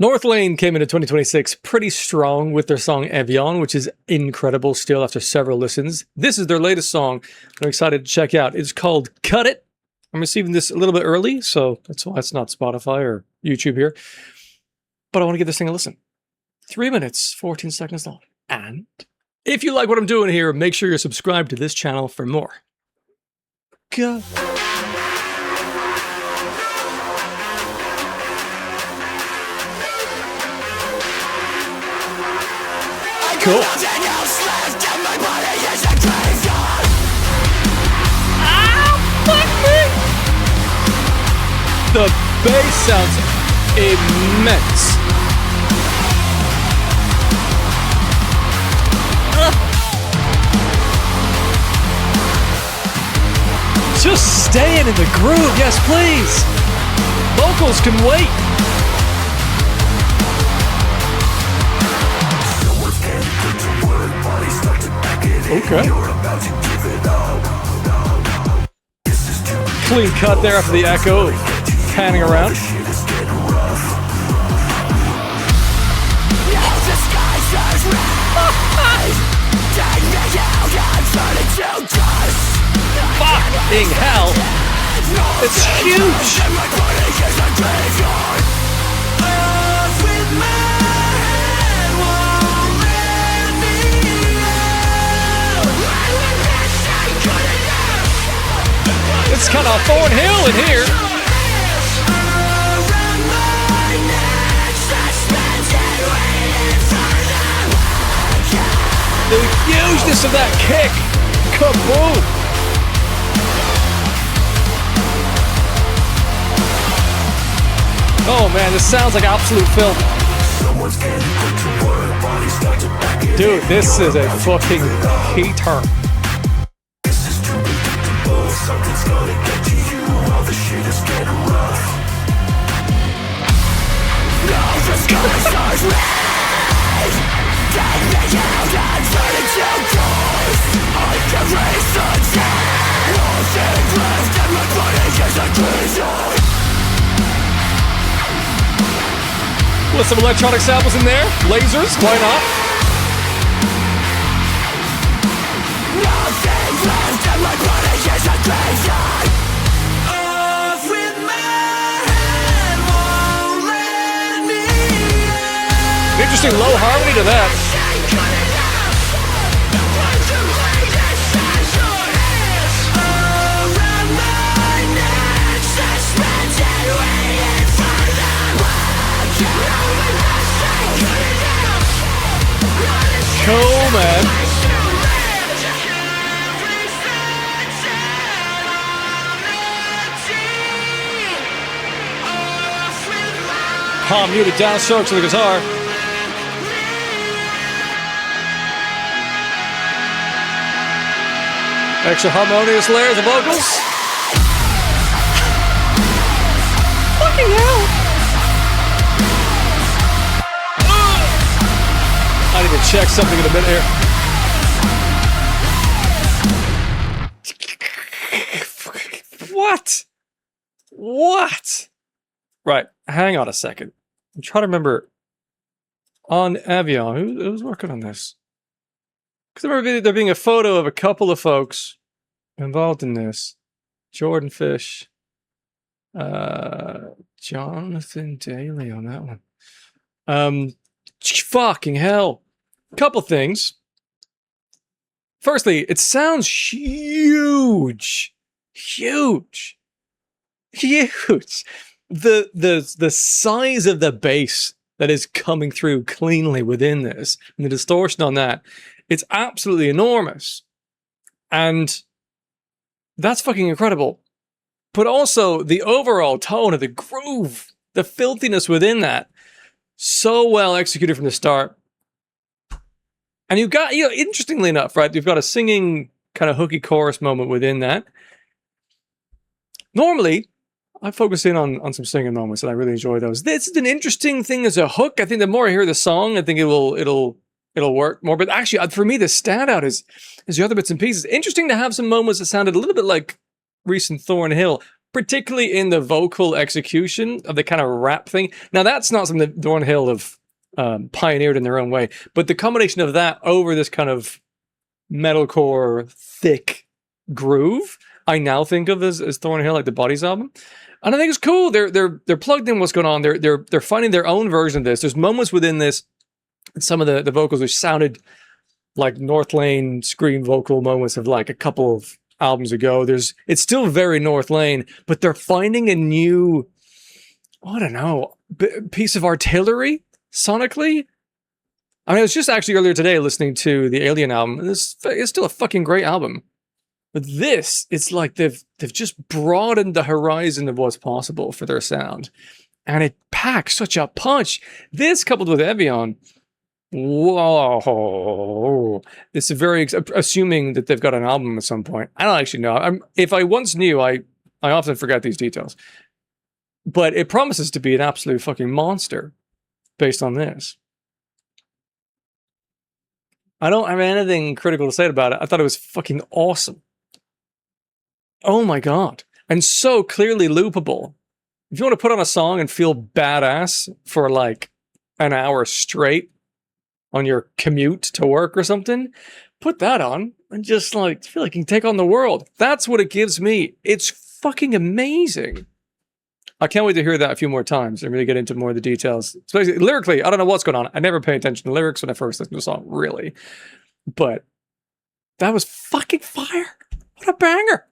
Northlane came into 2026 pretty strong with their song Evian, which is incredible still after several listens. This is their latest song I'm excited to check out. It's called Cut It. I'm receiving this a little bit early, so that's why it's not Spotify or YouTube here. But I want to give this thing a listen. 3 minutes, 14 seconds long. And if you like what I'm doing here, make sure you're subscribed to this channel for more. Go. Cool. Ah, fuck me! The bass sounds immense. Just staying in the groove, yes please. Vocals can wait. Okay. Clean cut there after the echo, panning around. Fucking hell! It's huge! It's kind of Thornhill in here. The hugeness of that kick. Kaboom. Oh man, this sounds like absolute filth. Dude, this is a fucking heater. Something's gonna get to you, all the shit is getting rough. All the skies are red. Take me out and turn it to ghost. I can raise the dead. All things left and my body is a prison. With some electronic samples in there, lasers, why not? Nothing's left and my body is a prison. Off with my head, won't let me out. Interesting low harmony to that. Cool, man. Palm muted downstrokes of the guitar. Extra harmonious layers of vocals. Fucking hell. I need to check something in a minute here. What? What? Right, hang on a second. I'm trying to remember on Evian, who's working on this? Because I remember there being a photo of a couple of folks involved in this. Jordan Fish, Jonathan Daly on that one. Fucking hell. Couple things. Firstly, it sounds huge. Huge. Huge. The size of the bass that is coming through cleanly within this and the distortion on that, it's absolutely enormous. And that's fucking incredible. But also the overall tone of the groove, the filthiness within that, so well executed from the start. And you've got, interestingly enough, right, you've got a singing kind of hooky chorus moment within that. Normally, I focus in on some singing moments and I really enjoy those. This is an interesting thing as a hook. I think the more I hear the song, I think it'll work more. But actually, for me, the standout is the other bits and pieces. Interesting to have some moments that sounded a little bit like recent Thornhill. particularly in the vocal execution of the kind of rap thing. Now, that's not something that Thornhill have pioneered in their own way, but the combination of that over this kind of metalcore thick groove, I now think of as Thornhill, like the Bodies album. And I think it's cool. They're plugged in what's going on. They're finding their own version of this. There's moments within this, some of the vocals which sounded like Northlane scream vocal moments of like a couple of albums ago. It's still very Northlane, but they're finding a new, I don't know, piece of artillery sonically. I mean, I was just actually earlier today listening to the Alien album, and it's still a fucking great album. But this, it's like they've just broadened the horizon of what's possible for their sound, and it packs such a punch. This coupled with Evian, whoa! It's very assuming that they've got an album at some point. I don't actually know. If I once knew, I often forget these details. But it promises to be an absolute fucking monster based on this. I don't have anything critical to say about it. I thought it was fucking awesome. Oh my god. And so clearly loopable. If you want to put on a song and feel badass for like an hour straight on your commute to work or something, put that on and just like feel like you can take on the world. That's what it gives me. It's fucking amazing. I can't wait to hear that a few more times and really get into more of the details. Especially lyrically, I don't know what's going on. I never pay attention to lyrics when I first listen to a song, really. But that was fucking fire. What a banger.